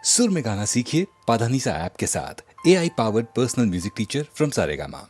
सुर में गाना सीखिए पाधानीसा ऐप के साथ। AI powered personal music teacher from Saregama.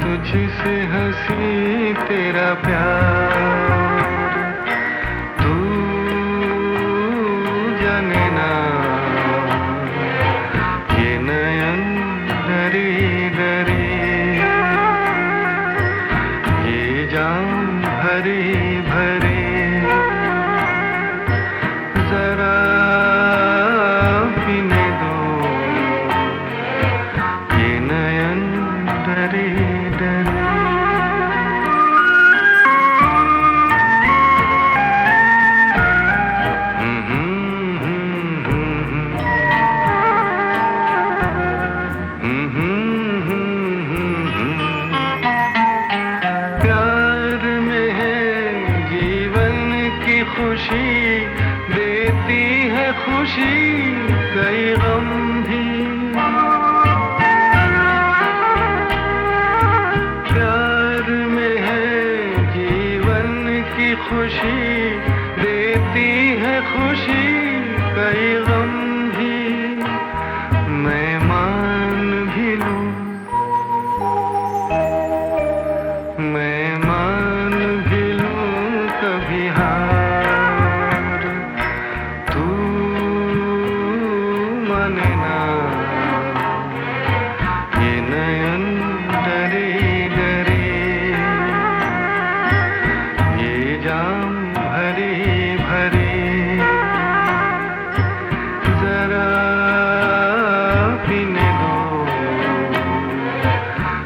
तुझसे हंसी तेरा प्यार तू जाने ना ये नयन डरे डरे ये जाम भरे भरे जरा पीने दो ये नयन डरे खुशी कई गम भी प्यार में है जीवन की खुशी देती है खुशी कई गम भी मैं मान भी लूं मैं मान भी लूं कभी हार तू माने ना ये नयन डरे डरे ये जाम भरे भरे जरा पीने दो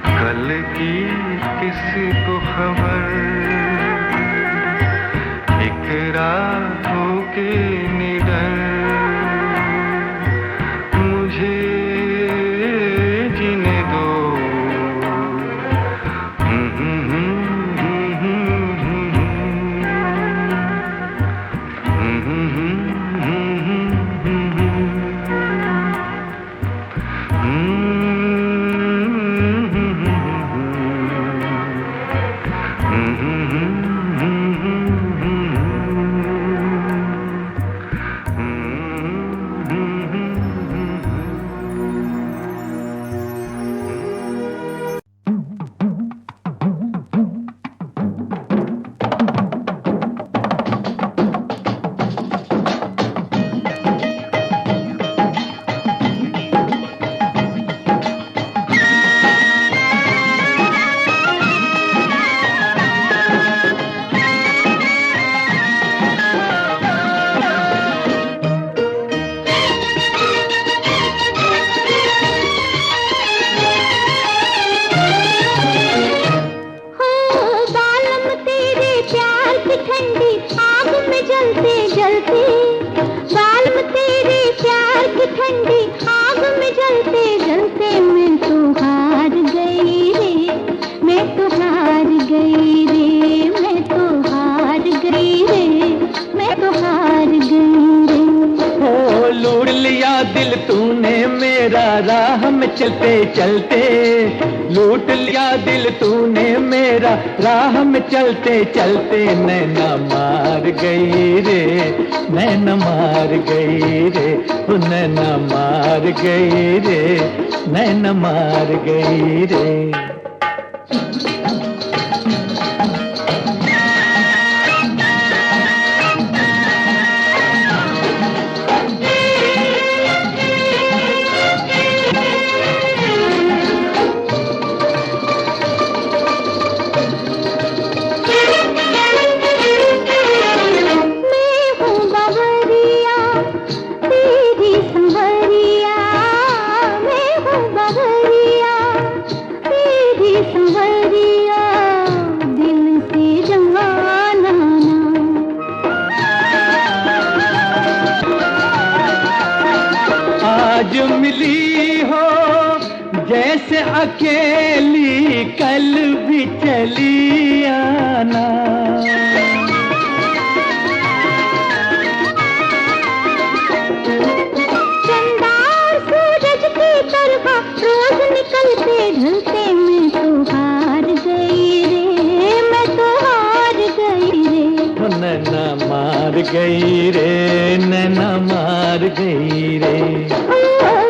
कल की किसको खबर एक रातों के निडर जीने दो ठंडी आग में जलते जलते मैं तो हार गई रे, मैं तो हार गई रे, मैं तो हार गई रे, मैं तो हार गई रे। ओ लूट लिया दिल तूने मेरा राह में चलते चलते, लूट लिया दिल तूने मेरा राह में चलते चलते, नैना मार गई रे, नैना मार गई रे, ओ नैना मार गई रे, नैना मार गई रे। आज मिली हो जैसे अकेली, कल भी चली आना। चंदा और सूरज की तरह रोज निकलते ढलते, मैं तो हार गई रे, मैं तो हार गई रे। नैना मार गई रे, नैना मार गई रे।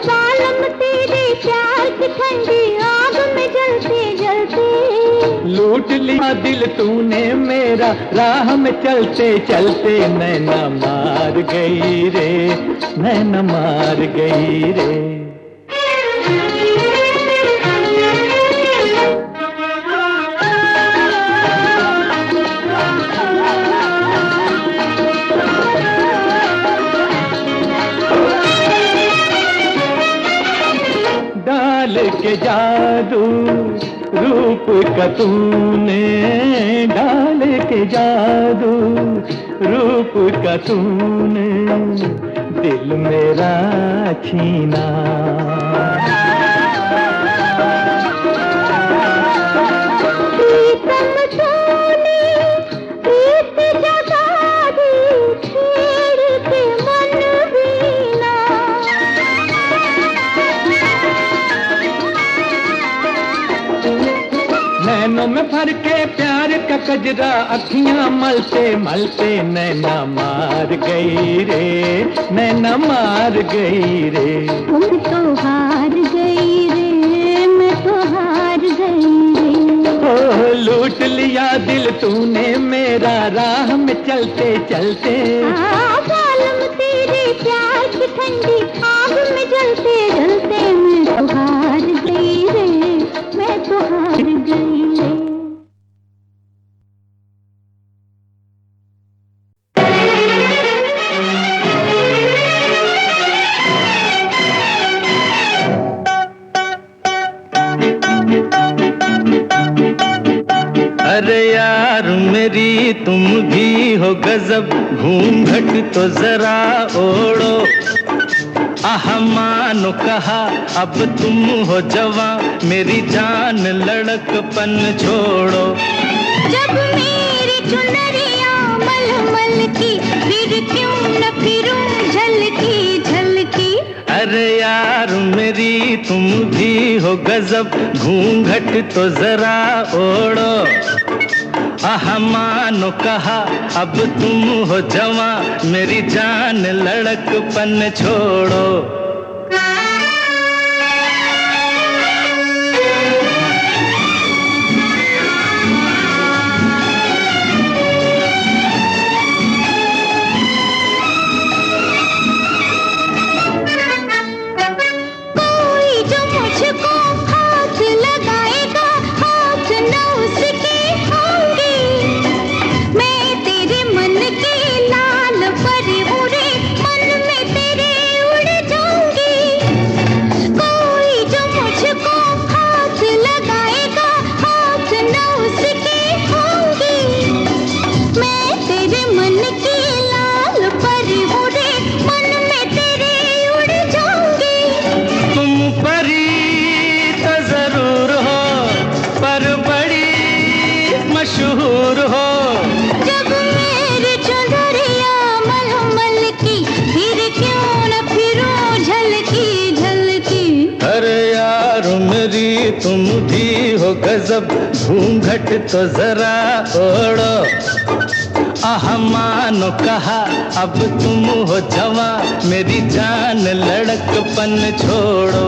बालम तेरे प्यार की ठंडी आग में जलते जलते, लूट लिया दिल तूने मेरा राह में चलते चलते, नैना मार गई रे, नैना मार गई रे। डाल के जादू रूप का तूने, डाल के जादू रूप का तूने, दिल मेरा छीना। नैनों में भर के प्यार का कजरा, अखियां मलते मलते, नैना मार गई रे, नैना मार गई रे। मैं तो हार गई रे, मैं तो हार गई रे। ओ लूट लिया दिल तूने मेरा राह में चलते चलते, बालम तेरे प्यार की ठंडी आग में जलते जलते, मैं तो हार गई रे, मैं तो हार गई रे। अरे यार मेरी तुम भी हो गजब, घूंघट तो जरा ओढ़ो। आह मानो कहा अब तुम हो जवां, मेरी जान लड़कपन छोड़ो। जब मेरी चुनरिया मलमल की, फिर क्यों न फिरूं झलकी झलकी। अरे यार मेरी तुम भी हो गजब, घूंघट तो जरा ओढ़ो। आह मानो कहा अब तुम हो जवां, मेरी जान लड़कपन छोड़ो। मन में तेरे उड़ जरूर हो। जब मेरी चुनरिया मलमल की, फिर क्यों न फिरूं झलकी झलकी। अरे यार मेरी तुम भी हो गजब, घूंघट तो जरा ओढ़ो। आह मानो कहा अब तुम हो जवां, मेरी जान लड़कपन छोड़ो।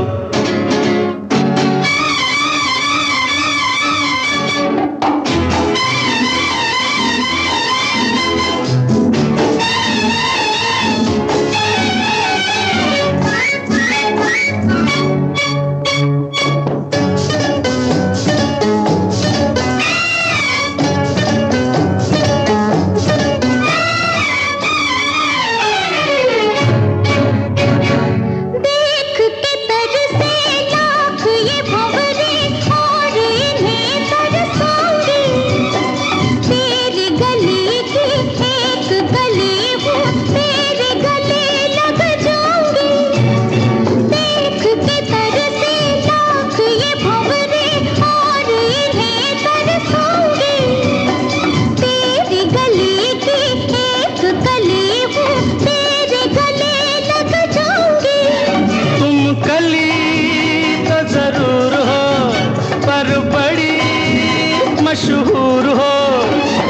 मशहूर हो।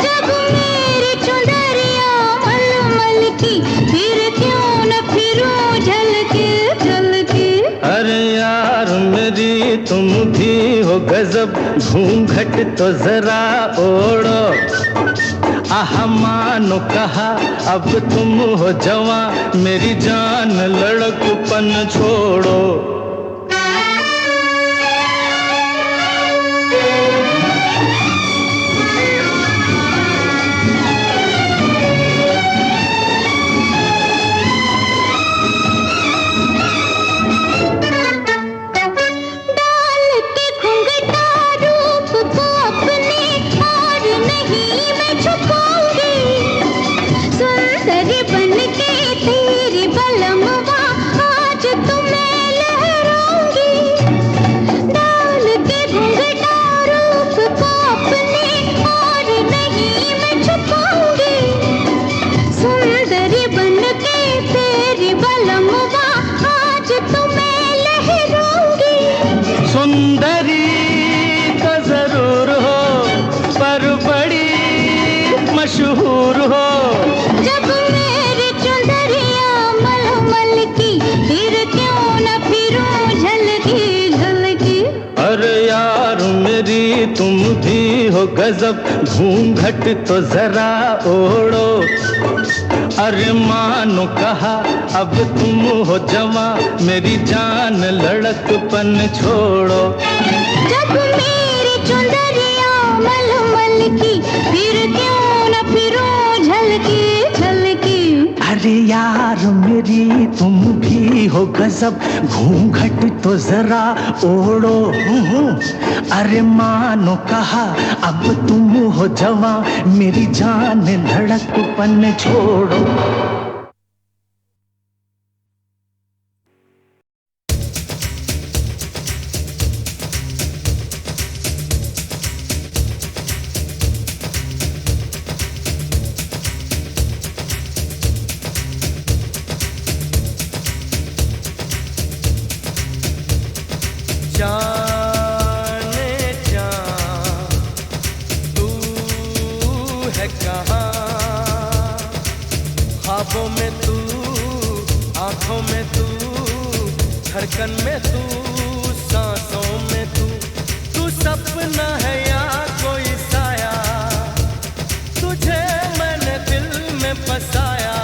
जब मेरी चुनरिया मलमल की, फिर क्यों न फिरूं झलकी झलकी। अरे यार मेरी तुम भी हो गजब, घूंघट तो जरा ओढ़ो। आह मानो कहा अब तुम हो जवां, मेरी जान लड़कपन छोड़ो। सुंदरी तो जरूर हो, पर बड़ी मशहूर हो। जब मेरी चुनरिया मलमल की, फिर क्यों न फिरूं झलकी झलकी। अरे यार मेरी तुम भी हो गजब, घूंघट तो जरा ओढ़ो। अरे मानो कहा अब तुम हो जवां, मेरी जान लड़कपन छोड़ो। जब मेरी चुनरिया मलमल की, फिर क्यों न फिरूं झलकी झलकी। अरे यार मेरी तुम भी हो गजब, घूंघट तो जरा ओढ़ो। अरे मानो कहा अब तुम हो जवां, मेरी जान लड़कपन छोड़ो। जाने जा तू है कहाँ, ख्वाबों में तू, आंखों में तू, धड़कन में तू, सांसों में तू। तू सपना है या कोई साया, तुझे मैंने दिल में बसाया।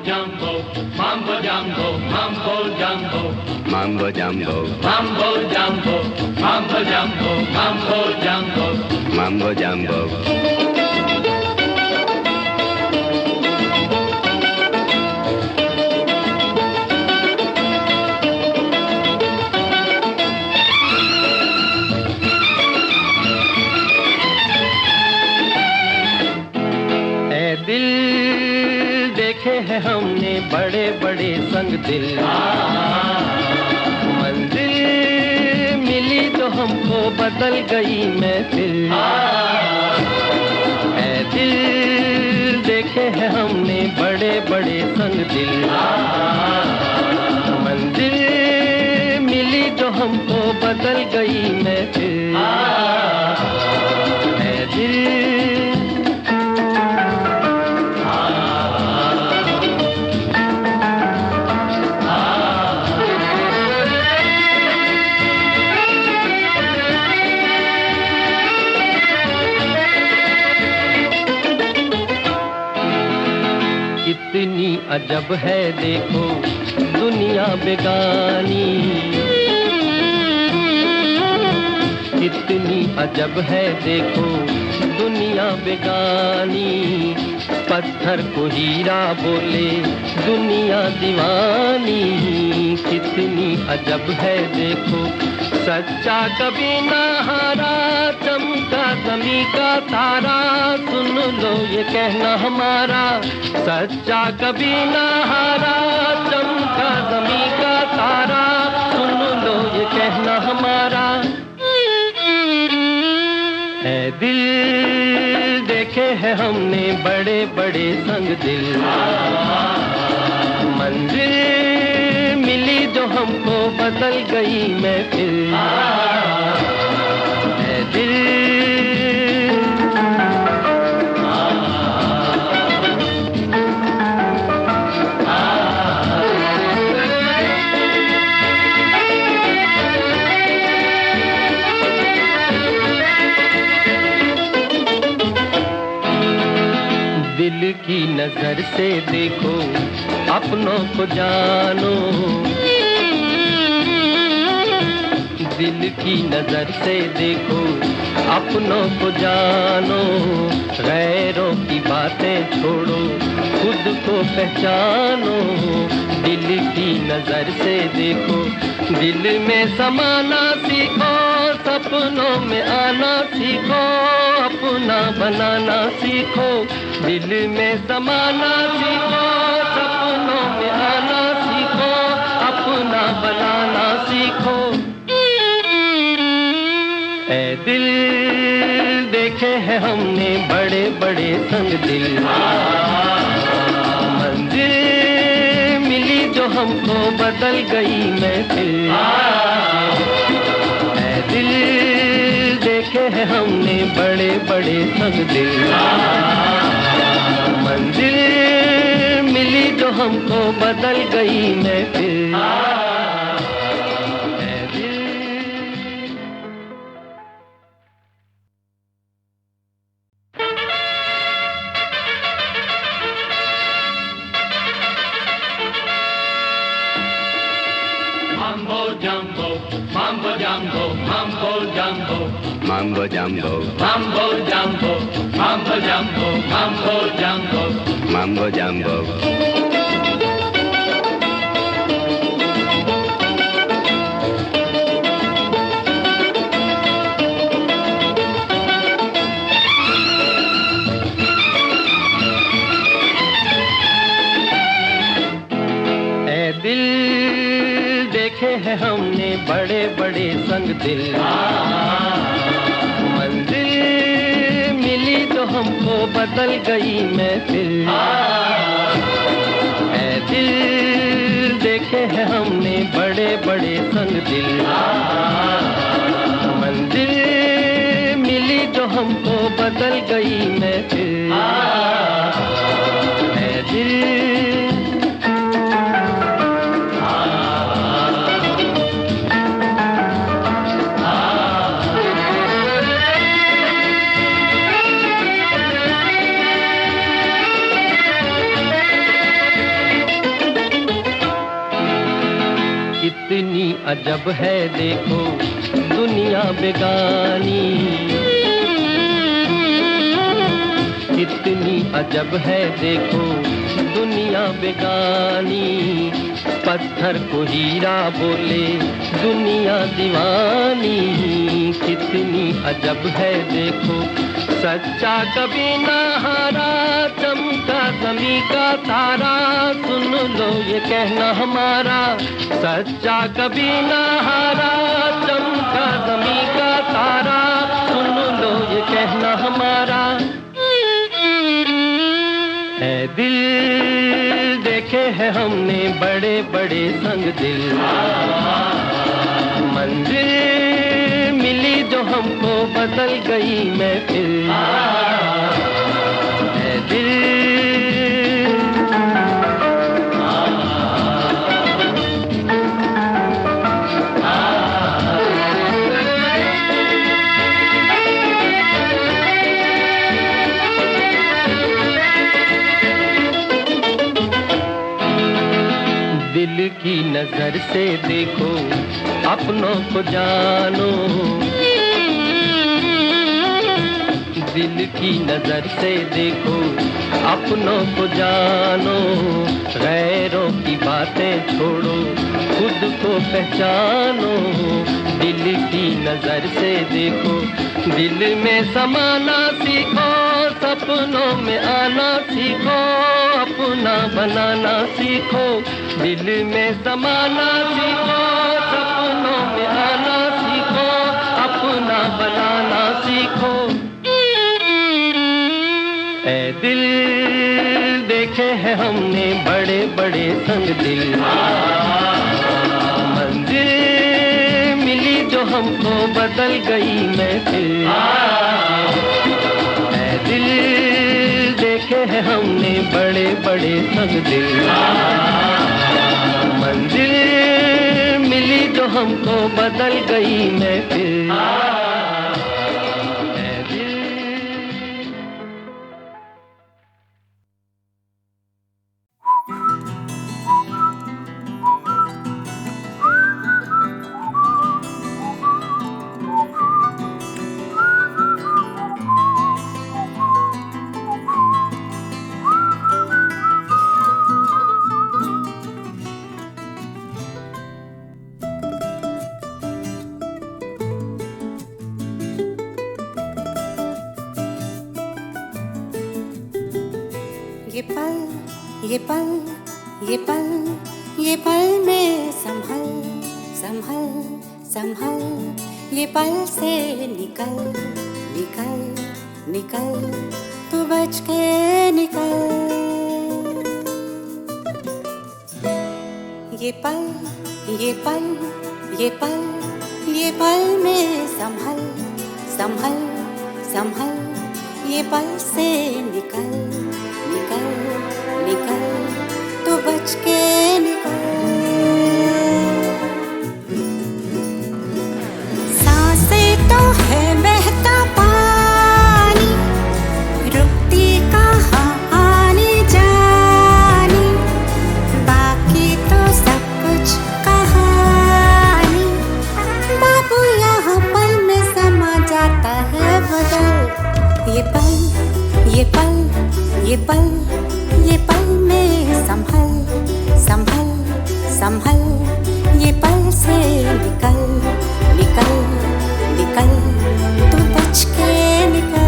jumbo, mambo jumbo, mambo jumbo, Mambo Jumbo, mambo jumbo, mambo jumbo, mambo jumbo, Mambo Jumbo. दिल देखे हैं हमने बड़े बड़े संग दिल, मंजिल मिली तो हमको बदल गई महफिल। ऐ दिल देखे हैं हमने बड़े बड़े संग दिल, मंजिल मिली तो हमको बदल गई महफिल। ऐ दिल कितनी अजब है देखो दुनिया बेगानी, कितनी अजब है देखो दुनिया बेगानी। पत्थर को हीरा बोले दुनिया दीवानी, कितनी अजब है देखो सच्चा कभी ना हारा, चमका ज़मीं का तारा। सुन लो ये कहना हमारा, सच्चा कभी ना हारा, चमका ज़मीं का तारा। सुन लो ये कहना हमारा। ऐ दिल देखे हैं हमने बड़े बड़े संग दिल, मंजिल मिली जो हमको बदल गई महफिल। ऐ दिल दिल की नजर से देखो अपनों को जानो, दिल की नजर से देखो अपनों को जानो। गैरों की बातें छोड़ो खुद को पहचानो, दिल की नजर से देखो। दिल में समाना सीखो, सपनों में आना सीखो, अपना बनाना सीखो। दिल में समाना सीखो, सपनों में आना सीखो, अपना बनाना सीखो। ऐ दिल देखे हैं हमने बड़े बड़े संग दिल, मंजिल मिली जो हमको बदल गई महफिल। ऐ दिल देखे हैं हमने बड़े बड़े संग दिल, मंजिल मिली जो हमको बदल गई महफिल। Mambo jumbo, mambo jumbo, mambo jumbo, Mambo Jumbo, mambo jumbo, mambo jumbo, mambo jumbo, Mambo Jumbo. ऐ दिल देखे हैं हमने बड़े बड़े संग दिल, मंजिल मिली तो हमको बदल गई महफिल। ऐ दिल देखे हैं हमने बड़े बड़े संग दिल, मंजिल मिली जो हमको बदल गई महफिल। ऐ दिल अजब है देखो दुनिया बेगानी, कितनी अजब है देखो दुनिया बेगानी। पत्थर को हीरा बोले दुनिया दीवानी, कितनी अजब है देखो। सच्चा कभी ना हारा, चमका ज़मीं का तारा, सुन लो ये कहना हमारा। सच्चा कभी ना हारा, चमका ज़मीं का तारा, सुन लो ये कहना हमारा। है दिल देखे हैं हमने बड़े बड़े संग दिल, मंजिल मिली जो हमको बदल गई महफिल। है दिल दिल की नजर से देखो अपनों को जानो, दिल की नजर से देखो अपनों को जानो। गैरों की बातें छोड़ो खुद को पहचानो, दिल की नजर से देखो। दिल में समाना सीखो, सपनों में आना सीखो, अपना बनाना सीखो। दिल में समाना सीखो, सपनों में आना सीखो, अपना बनाना सीखो। ऐ दिल देखे हैं हमने बड़े बड़े संग दिल, मंजिल मिली जो हमको बदल गई महफिल। ऐ दिल देखे हैं हमने बड़े बड़े संग दिल, मंजिल मिली जो हमको बदल गई महफिल। ये पल ये पल ये पल में संभल संभल संभल, ये पल से निकल निकल निकल, तू बच के निकल। ये पल ये पल ये पल ये पल में संभल संभल संभल, ये पल से निकल निकल निकल, तू बच के निकल। सांसें तो है बहता पानी, रुकती कहाँ आनी जानी, बाकी तो सब कुछ कहानी। बाबू यहाँ पल में समा जाता है बदल। ये पल ये पल ये पल ये पल में संभल संभल संभल, ये पल से निकल निकल निकल, तू बच के निकल।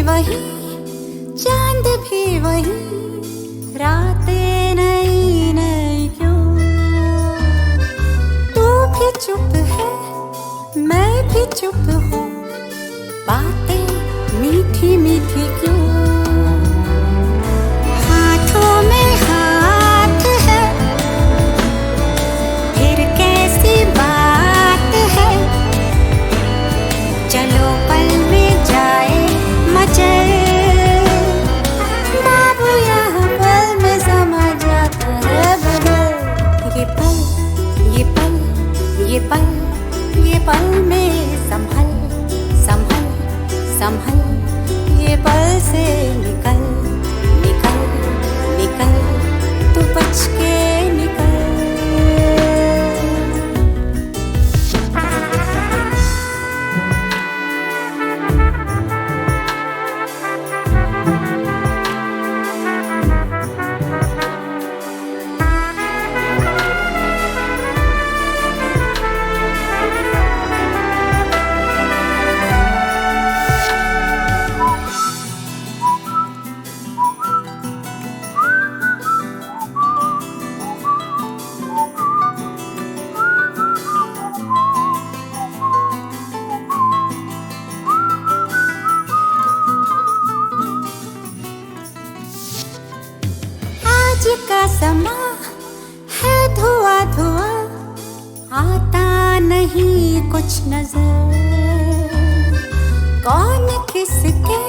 वही चांद भी वही, रातें नई नई क्यों। तू भी चुप है मैं चुप हो, बातें मीठी मीठी क्यों? हाथों में हाथ है, फिर कैसी बात है? चलो पल में जाए मचल, बाबू यहाँ पल में समा जाता है बदल। ये पल, ये पल, ये पल, ये पल में संभल, संभल, संभल, ये पल से निकल, निकल, निकल, तू बच के निकल। आज का समा है धुआं धुआं, आता नहीं कुछ नजर। कौन किसके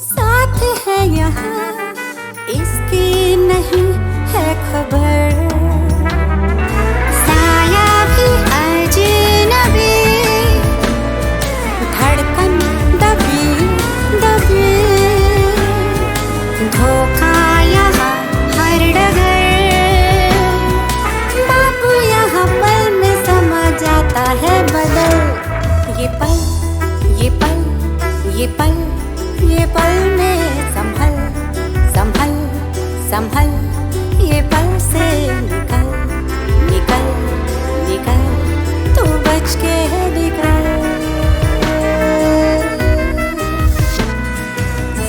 साथ है यहाँ, इसकी नहीं है खबर। साया भी अजनबी, धड़कन दबी दबी, धोखा यहाँ हर डगर। बाबू यहाँ पल में समा जाता है बदल। ये पल, ये पल, ये पल, ये पल में संभल, संभल, संभल, ये पल से निकल, निकल, निकल, तू बच के निकल।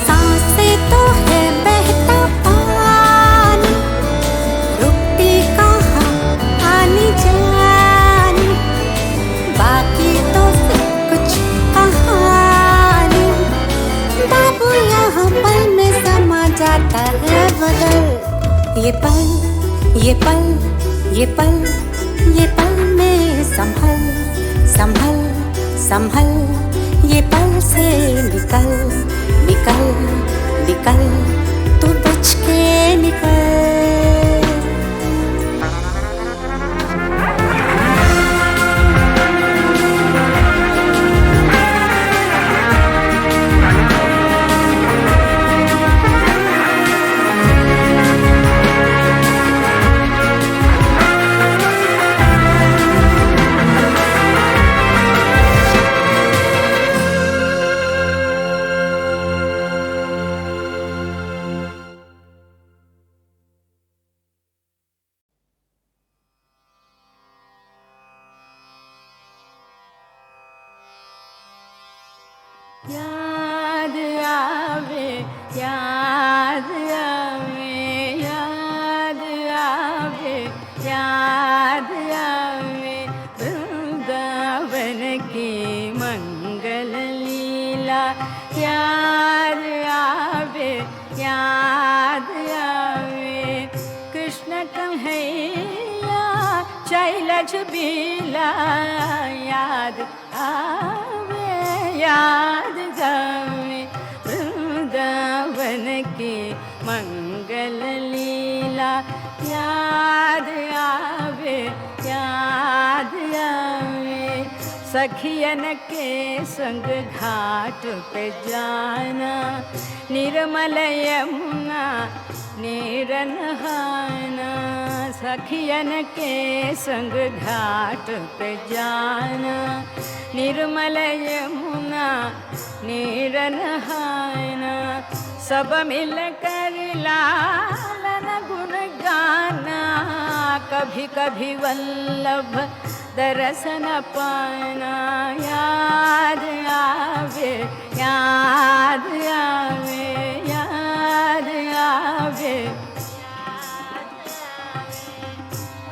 सांसें तो है बहता पानी, रुकती कहाँ आनी जानी, बाकी तो सब कुछ कहानी। बाबू यहाँ पल में समा जाता है बदल। ये पल, ये पल, ये पल, ये पल में संभल, संभल, संभल, ये पल से निकल, निकल, निकल, तू बच के निकल। याद आवे, याद आवे, याद आवे, याद आवे, वृंदावन की मंगल लीला। याद आवे, याद आवे, कृष्ण कन्हैया शैलज बीला। याद आवे, याद आवे, वृंदावन की मंगल लीला। याद आवे, याद आवे, सखियन के संग घाट पे जाना, निर्मल यमुना नीर नहाना। सखियन के संग घाट पे जाना, निर्मल यमुना नीर नहाना। सब मिलकर लालन गुण गाना, कभी कभी वल्लभ दर्शन पाना। याद आवे, याद आवे, याद आवे,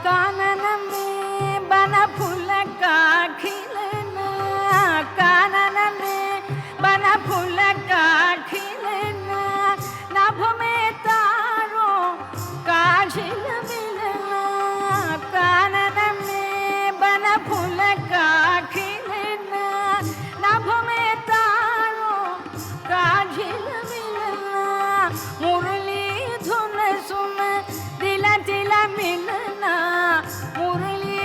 कानन में बन फूल का खिलना, मुरली धुन सुन दिला दिला मिलना, मुरली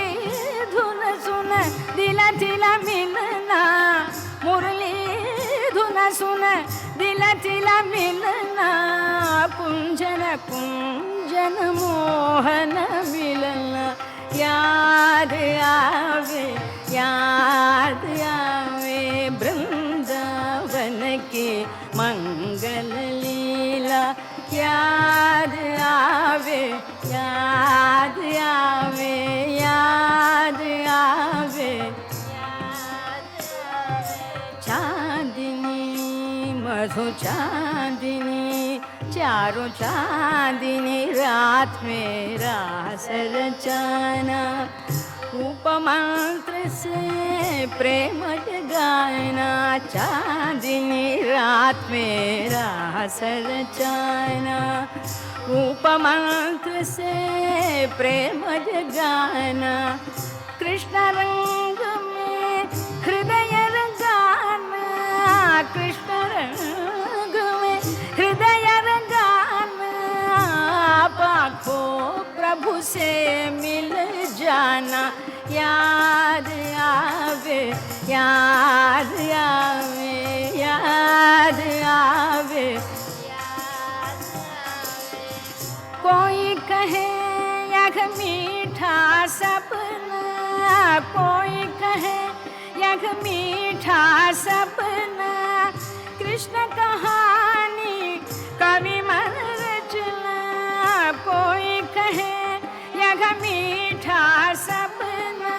धुन सुन दिला दिला मिलना, मुरली धुन सुन दिला दिला मिलना, कुंजन कुंजन मोहन मिलना, याद आवे याद आवे वृंदावन की मंगल लीला, याद आवे याद आवे याद आवे चांदनी मधु चांदनी चारों चांदनी रात में रास रचाना, उपमंत्र से प्रेम जगाना, चांदनी रात में रास रचाना, उपमंत्र से प्रेम जगाना, कृष्ण रंग में हृदय रंगाना, कृष्ण रंग में हृदय रंगाना, पाखो प्रभु से मिल जाना, याद आवे याद आवे याद आवे, कोई कहे यह मीठा सपना, कोई कहे यह मीठा सपना, कृष्ण कहानी कवि मन रचना, कोई कहे यह मीठा सपना,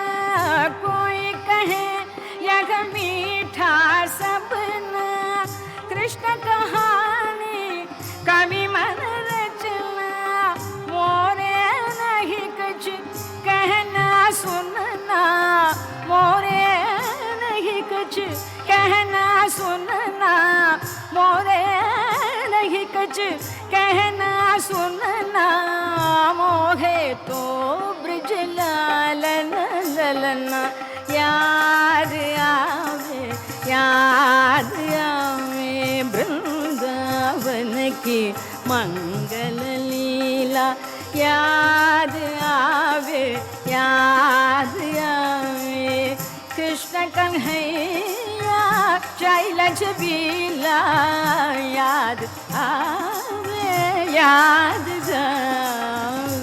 कोई कहे यह मीठा सपना, कृष्ण कहानी कवि मन रचना, मोरे नहीं कुछ कहना सुनना, मोरे नहीं कुछ कहना सुनना, मोरे नहीं कुछ कहना सुनना, मोहे तो ब्रज लालन ललना, याद आवे वृंदावन की मंगल लीला, याद आवे कृष्ण कन्हैया शैलज बीला, याद आवे याद आवे।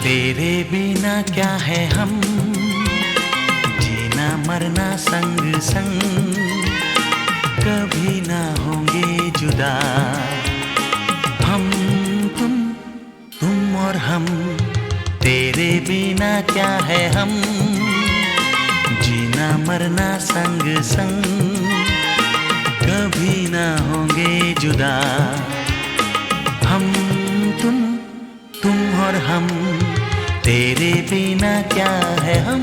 तेरे बिना क्या है हम, जीना मरना संग संग, कभी ना होंगे जुदा, हम तुम और हम, तेरे बिना क्या है हम, जीना मरना संग संग, कभी ना होंगे जुदा, हम तुम और हम, तेरे बिना क्या है हम।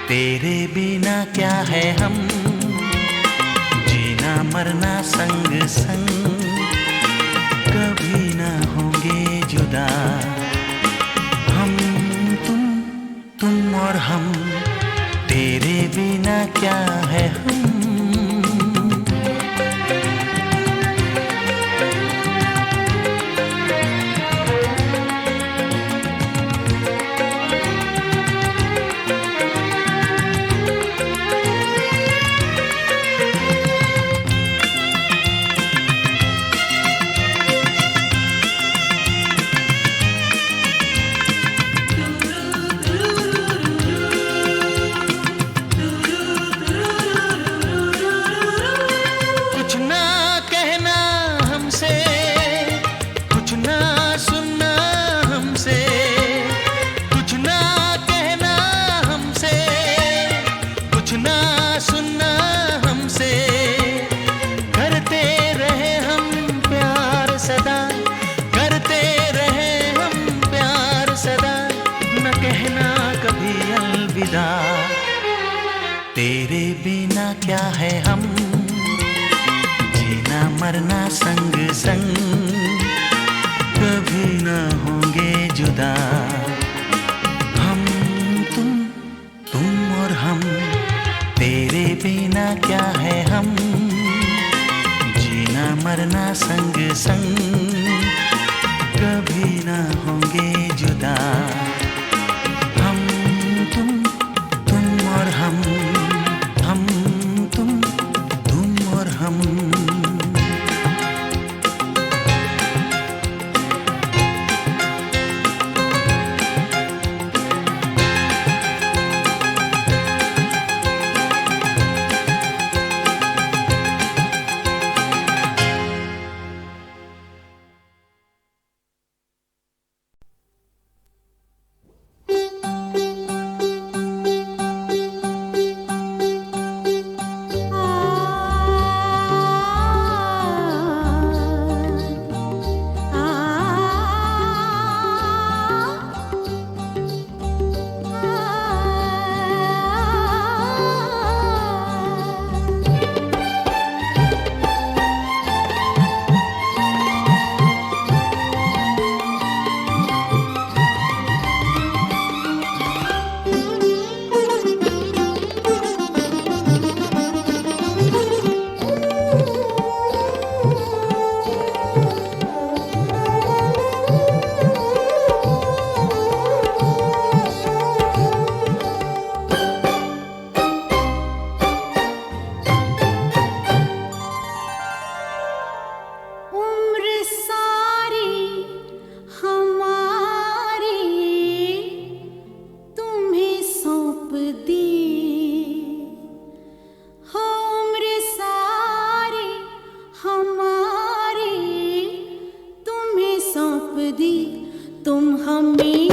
तेरे बिना क्या है हम, जीना मरना संग संग, कभी ना होंगे जुदा। हम तुम और हम, तेरे बिना क्या है हम। तेरे बिना क्या है हम, जीना मरना संग संग, कभी ना होंगे जुदा। हम तुम और हम, तेरे बिना क्या है हम, जीना मरना संग संग, कभी ना होंगे जुदा। हम तुम और हम तुम और हम। हमें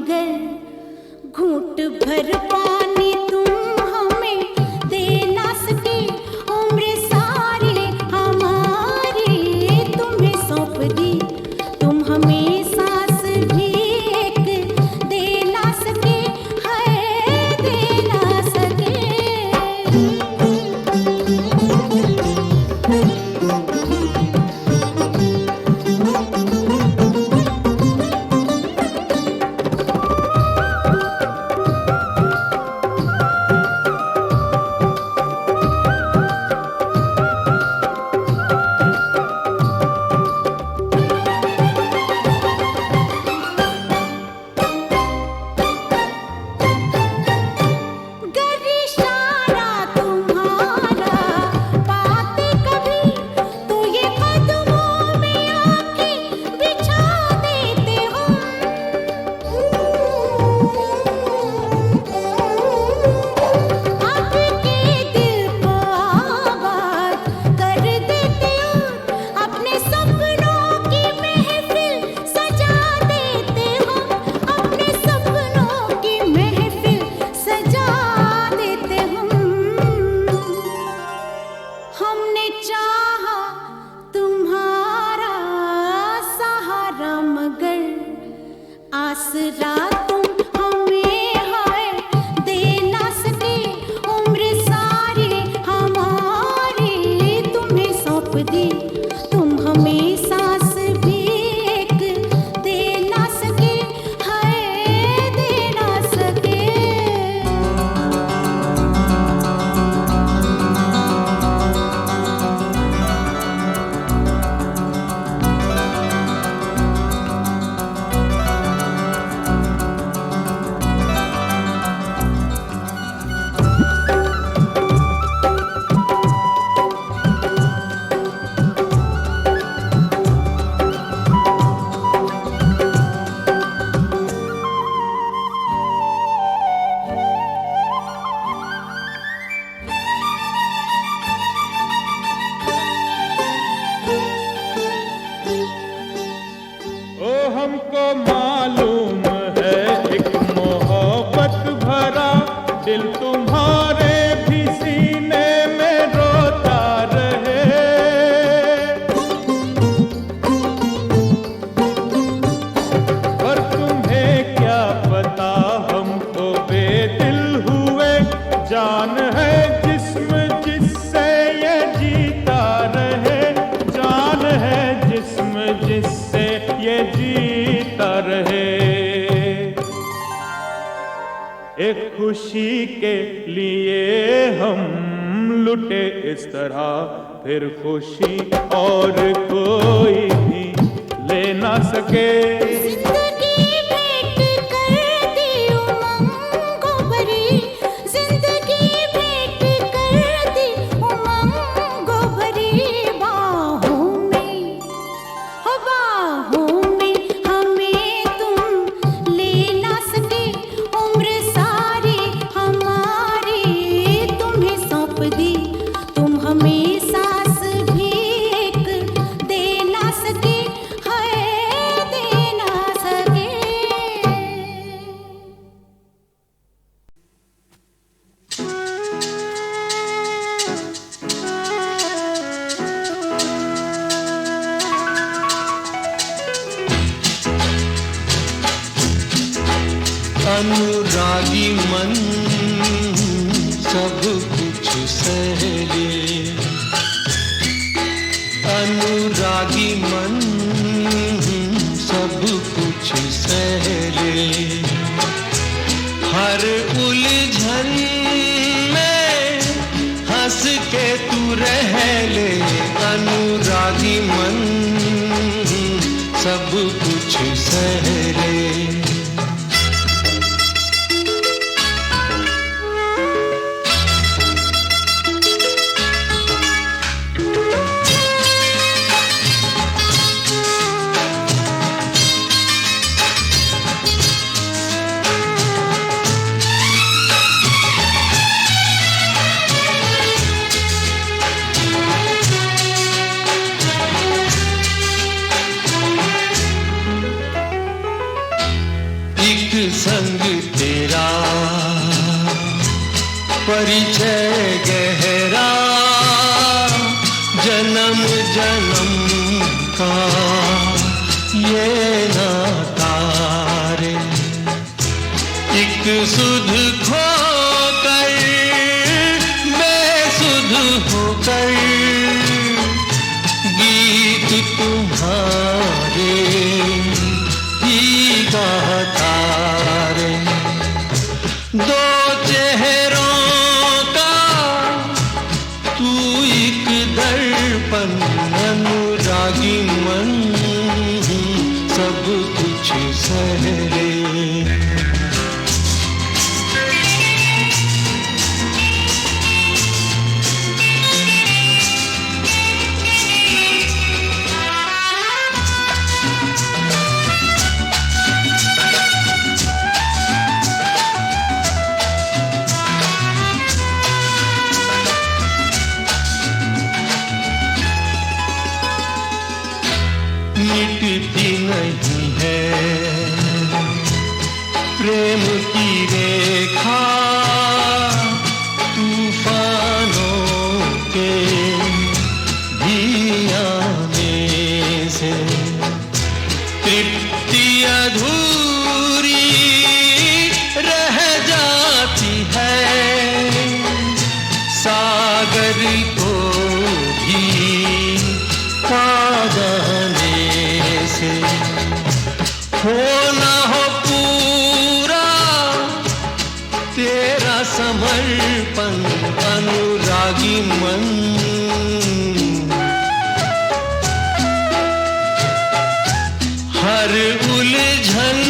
मगर घूंट भर पानी तुम हमें दे ना सके, उम्र सारी हमारी तुम्हें सौंप दी, तुम हमें सांस भी एक दे ना सके, है दे ना सके। आसरा तुम हमें है दे ना सके, उम्र सारी हमारी तुम्हें सौंप दी, तुम हमें सांस भी एक दे ना सके, है दे ना सके। हमको मालूम है एक मोहब्बत भरा दिल तुम्हारे भी सीने में रोता रहे, पर तुम्हें क्या पता हम तो बेदिल हुए, जान है जिस्म जिससे ये जीता रहे, जान है जिस्म जिससे ये जीता रहे। एक खुशी के लिए हम लुटे इस तरह, फिर खुशी और कोई भी ले ना सके। अनुरागी मन सब कुछ सह ले, अनुरागी मन सब कुछ सह ले, हर उलझन में हंस के तू रह ले, अनुरागी मन सब कुछ सह ले। संग तेरा परिचय गहरा जन्म जन्म का ये नाता रे एक सुध खोकर बेसुध होकर गीत तुम्हारे ही गाता रे दो चेहरों का तू एक दर्पण अनुरागी मन सब कुछ सहरे मिटती नहीं है प्रेम की रेखा तूफानों के भी आने से तृप्ति अधूरी रह जाती है सागर को भी पादाने से हो ना हो पूरा तेरा समर्पण अनुरागी मन हर उलझन